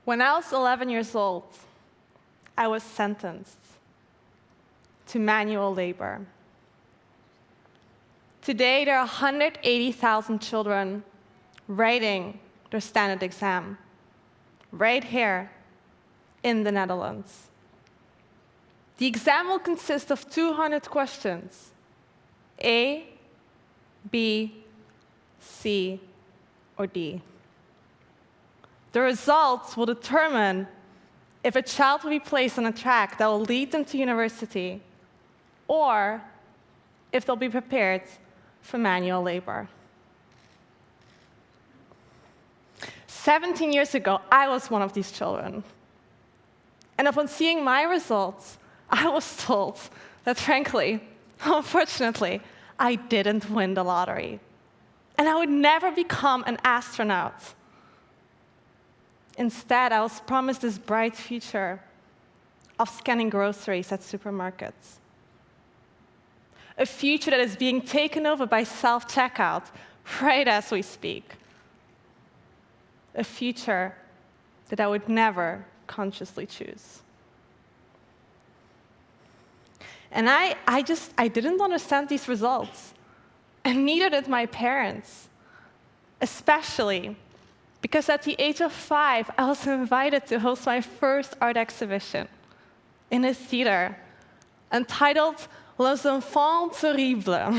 When I was 11 years old, I was sentenced to manual labor. Today, there are 180,000 children writing their standard exam right here in the Netherlands. The exam will consist of 200 questions, A, B, C, or D. The results will determine if a child will be placed on a track that will lead them to university, or if they'll be prepared for manual labor. 17 years ago, I was one of these children. And upon seeing my results, I was told that, frankly, unfortunately, I didn't win the lottery. And I would never become an astronaut. Instead, I was promised this bright future of scanning groceries at supermarkets. A future that is being taken over by self-checkout right as we speak. A future that I would never consciously choose. And I didn't understand these results, and neither did my parents, especially because at the age of 5, I was invited to host my first art exhibition in a theater entitled Les Enfants Terribles.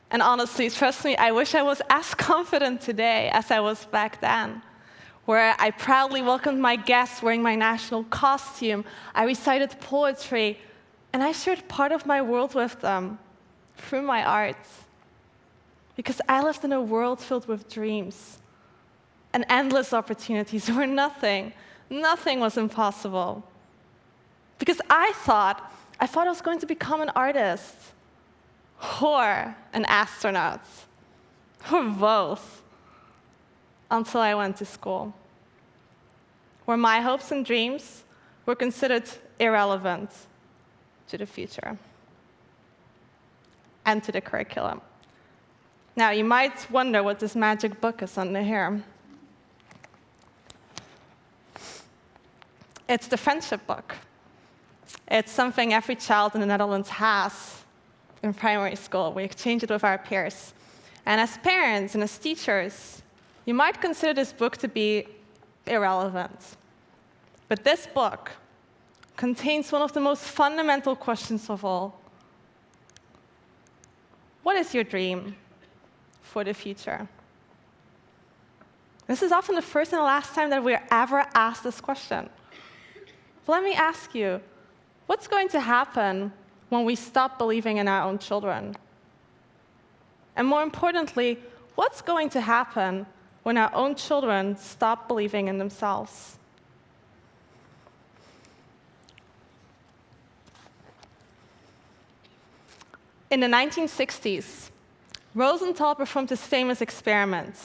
And honestly, trust me, I wish I was as confident today as I was back then, where I proudly welcomed my guests wearing my national costume, I recited poetry, and I shared part of my world with them through my art. Because I lived in a world filled with dreams and endless opportunities where nothing was impossible. Because I thought I was going to become an artist or an astronaut, or both, until I went to school, where my hopes and dreams were considered irrelevant to the future and to the curriculum. Now, you might wonder what this magic book is under here. It's the friendship book. It's something every child in the Netherlands has in primary school. We exchange it with our peers. And as parents and as teachers, you might consider this book to be irrelevant. But this book contains one of the most fundamental questions of all. What is your dream for the future? This is often the first and the last time that we're ever asked this question. But let me ask you, what's going to happen when we stop believing in our own children? And more importantly, what's going to happen when our own children stop believing in themselves? In the 1960s, Rosenthal performed this famous experiment,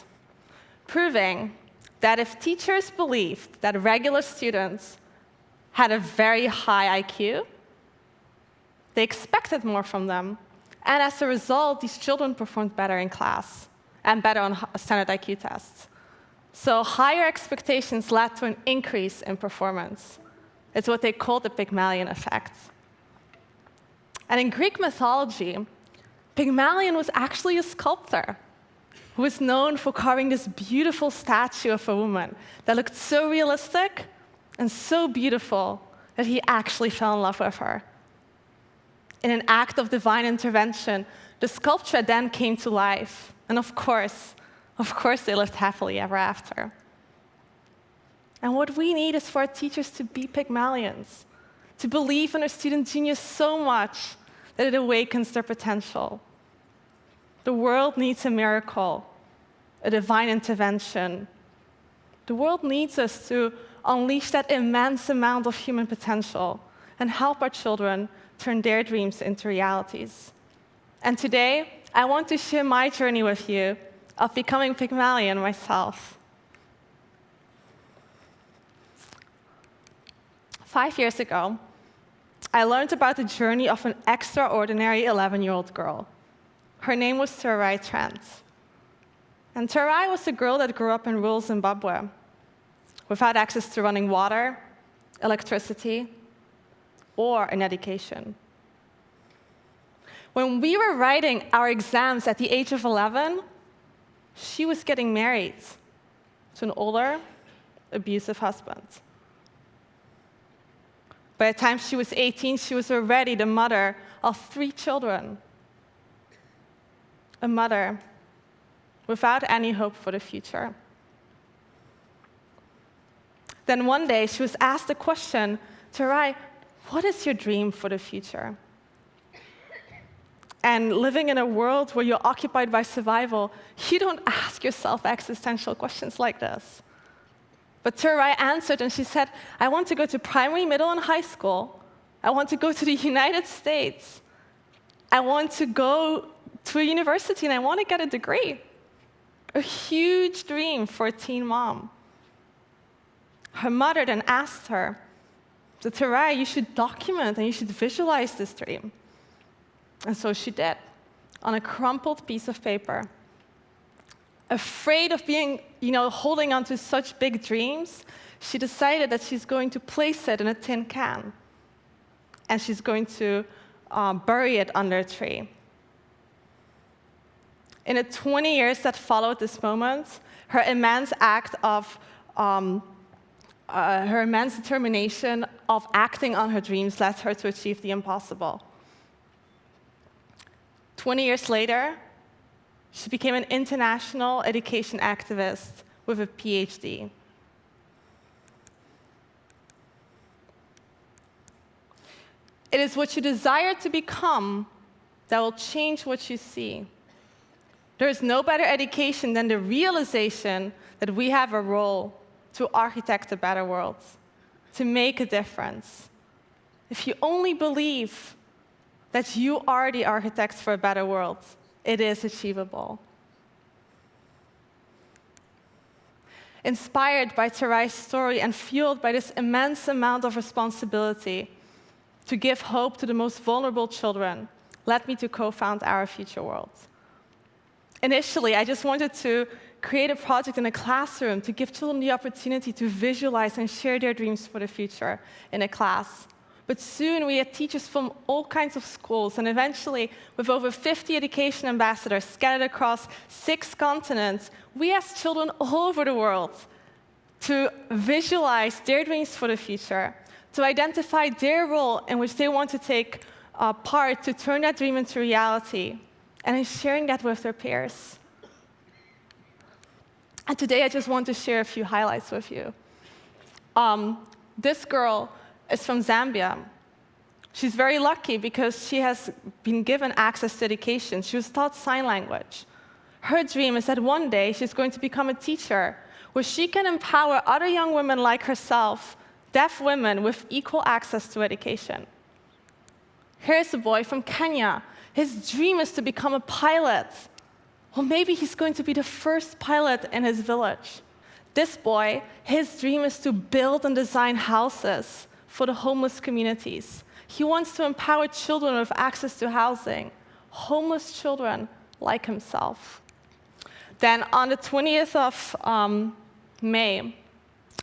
proving that if teachers believed that regular students had a very high IQ, they expected more from them. And as a result, these children performed better in class and better on standard IQ tests. So higher expectations led to an increase in performance. It's what they called the Pygmalion Effect. And in Greek mythology, Pygmalion was actually a sculptor who was known for carving this beautiful statue of a woman that looked so realistic and so beautiful that he actually fell in love with her. In an act of divine intervention, the sculpture then came to life. And of course, they lived happily ever after. And what we need is for our teachers to be Pygmalions, to believe in their student genius so much that it awakens their potential. The world needs a miracle, a divine intervention. The world needs us to unleash that immense amount of human potential and help our children turn their dreams into realities. And today, I want to share my journey with you of becoming Pygmalion myself. 5 years ago, I learned about the journey of an extraordinary 11-year-old girl. Her name was Terai Trent. And Terai was a girl that grew up in rural Zimbabwe, without access to running water, electricity, or an education. When we were writing our exams at the age of 11, she was getting married to an older, abusive husband. By the time she was 18, she was already the mother of 3 children. A mother without any hope for the future. Then one day, she was asked the question, Tarai, what is your dream for the future? And living in a world where you're occupied by survival, you don't ask yourself existential questions like this. But Tarai answered, and she said, I want to go to primary, middle, and high school. I want to go to the United States. I want to go to a university, and I want to get a degree. A huge dream for a teen mom. Her mother then asked her, Tarai, you should document and you should visualize this dream. And so she did, on a crumpled piece of paper. Afraid of being, holding on to such big dreams, she decided that she's going to place it in a tin can. And she's going to bury it under a tree. In the 20 years that followed this moment, her immense determination of acting on her dreams led her to achieve the impossible. 20 years later, she became an international education activist with a PhD. It is what you desire to become that will change what you see. There is no better education than the realization that we have a role to architect a better world, to make a difference. If you only believe that you are the architects for a better world, it is achievable. Inspired by Tarai's story and fueled by this immense amount of responsibility to give hope to the most vulnerable children, led me to co-found Our Future World. Initially, I just wanted to create a project in a classroom to give children the opportunity to visualize and share their dreams for the future in a class. But soon we had teachers from all kinds of schools, and eventually, with over 50 education ambassadors scattered across 6 continents, we asked children all over the world to visualize their dreams for the future, to identify their role in which they want to take part to turn that dream into reality, and in sharing that with their peers. And today I just want to share a few highlights with you. This girl is from Zambia. She's very lucky because she has been given access to education. She was taught sign language. Her dream is that one day she's going to become a teacher where she can empower other young women like herself, deaf women, with equal access to education. Here's a boy from Kenya. His dream is to become a pilot. Well, maybe he's going to be the first pilot in his village. This boy, his dream is to build and design houses for the homeless communities. He wants to empower children with access to housing, homeless children like himself. Then on the 20th of May,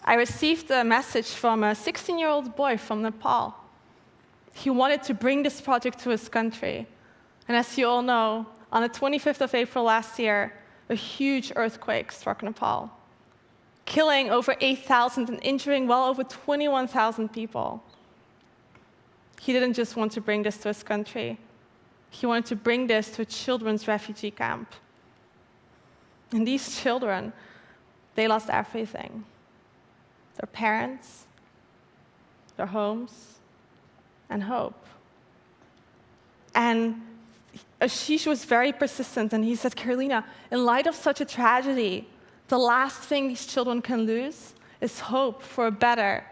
I received a message from a 16-year-old boy from Nepal. He wanted to bring this project to his country. And as you all know, on the 25th of April last year, a huge earthquake struck Nepal, killing over 8,000 and injuring well over 21,000 people. He didn't just want to bring this to his country. He wanted to bring this to a children's refugee camp. And these children, they lost everything. Their parents, their homes, and hope. And Ashish was very persistent, and he said, Karolina, in light of such a tragedy, the last thing these children can lose is hope for a better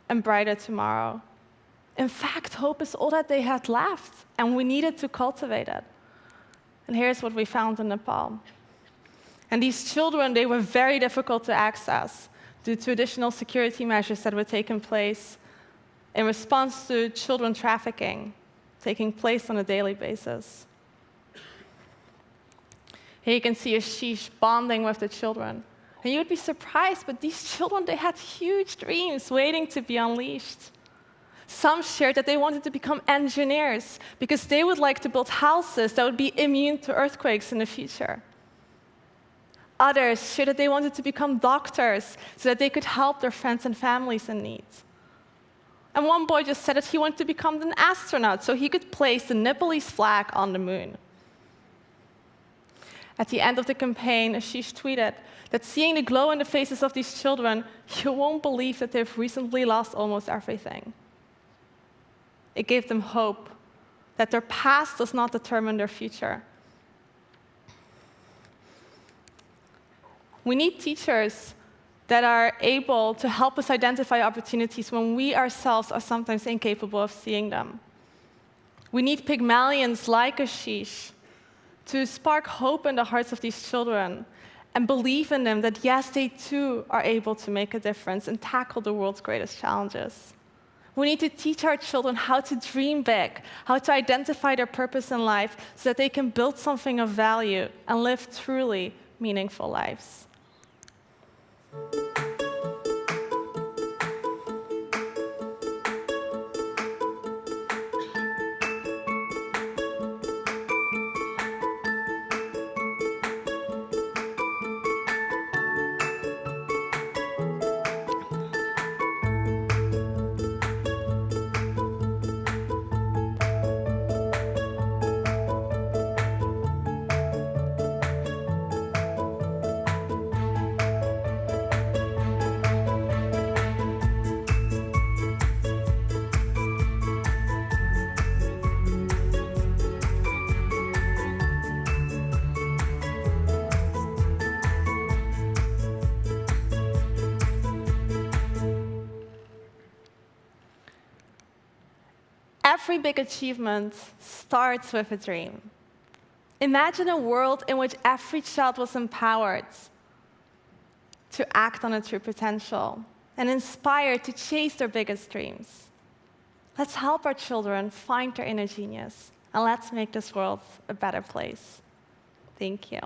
and brighter tomorrow. In fact, hope is all that they had left, and we needed to cultivate it. And here's what we found in Nepal. And these children, they were very difficult to access due to additional security measures that were taking place in response to children trafficking taking place on a daily basis. Here you can see Ashish bonding with the children, And you would be surprised, but these children, they had huge dreams waiting to be unleashed. Some shared that they wanted to become engineers because they would like to build houses that would be immune to earthquakes in the future. Others shared that they wanted to become doctors so that they could help their friends and families in need. And one boy just said that he wanted to become an astronaut so he could place the Nepalese flag on the moon. At the end of the campaign, Ashish tweeted that seeing the glow in the faces of these children, you won't believe that they've recently lost almost everything. It gave them hope that their past does not determine their future. We need teachers that are able to help us identify opportunities when we ourselves are sometimes incapable of seeing them. We need Pygmalions like Ashish to spark hope in the hearts of these children and believe in them that, yes, they too are able to make a difference and tackle the world's greatest challenges. We need to teach our children how to dream big, how to identify their purpose in life so that they can build something of value and live truly meaningful lives. Every big achievement starts with a dream. Imagine a world in which every child was empowered to act on its true potential and inspired to chase their biggest dreams. Let's help our children find their inner genius, and let's make this world a better place. Thank you.